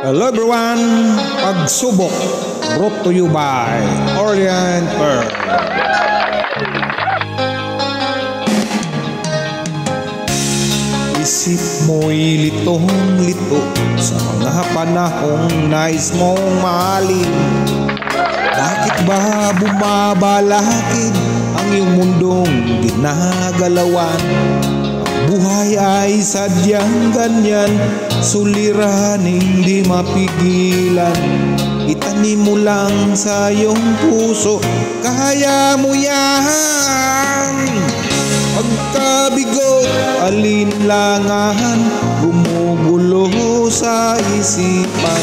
Hello everyone! Pagsubok brought to you by Orient Pearl. Isip mo'y litong-lito sa mga panahong nais mong mahalin. Bakit ba bumabalakid ang iyong mundong ginagalawan? Buhay ay sadyang ganyan, suliraning di mapigilan. Itanim mo lang sa iyong puso, kaya mo yan. Pagkabigo, alinlangan, gumugulo sa isipan.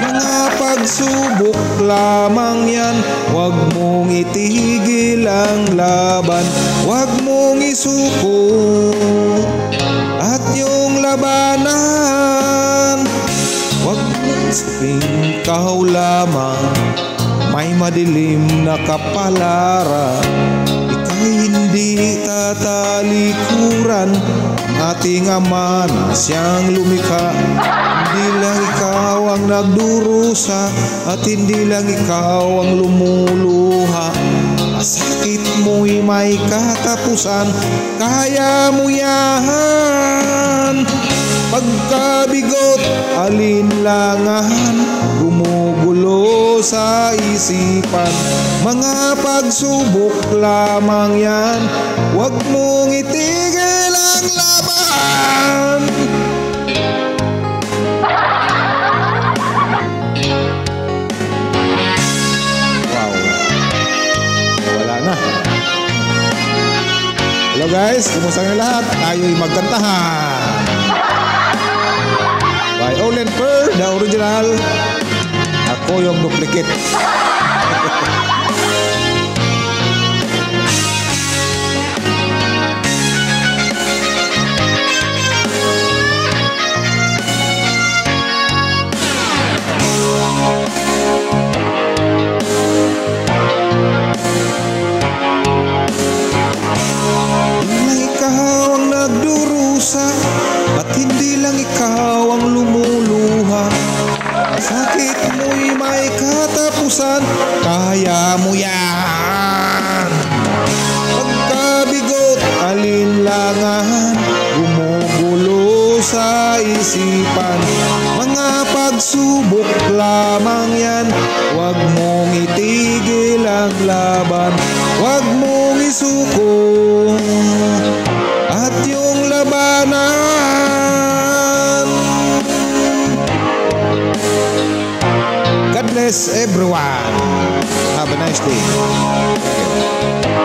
Mga pagsubok lamang yan, huwag mong itigil ang laban. Huwag mong isuko at yung labanan. Huwag mong isipin ikaw lamang, may madilim na kapalaran. Ika'y hindi tatalikuran, ating Ama na siyang lumikha. Hindi lang ikaw ang nagdurusa, at hindi lang ikaw ang lumuluha. Sakit mo'y may katapusan, kaya mo yan. Pagkabigot, alinlangan, gumugulo sa isipan. Mga pagsubok lamang yan, huwag mong itigil ang laban. Hello guys, kumusta kayo lahat? Tayo'y magkantahan by Orient Pearl, the original. Ako yung duplicate. At hindi lang ikaw ang lumuluha. Sakit mo'y may katapusan, kaya mo yan. Pagkabigot, alinlangan, gumugulo sa isipan. Mga pagsubok lamang yan, huwag mong itigil ang laban. Huwag mong isuko at yung labanan. God bless everyone. Have a nice day.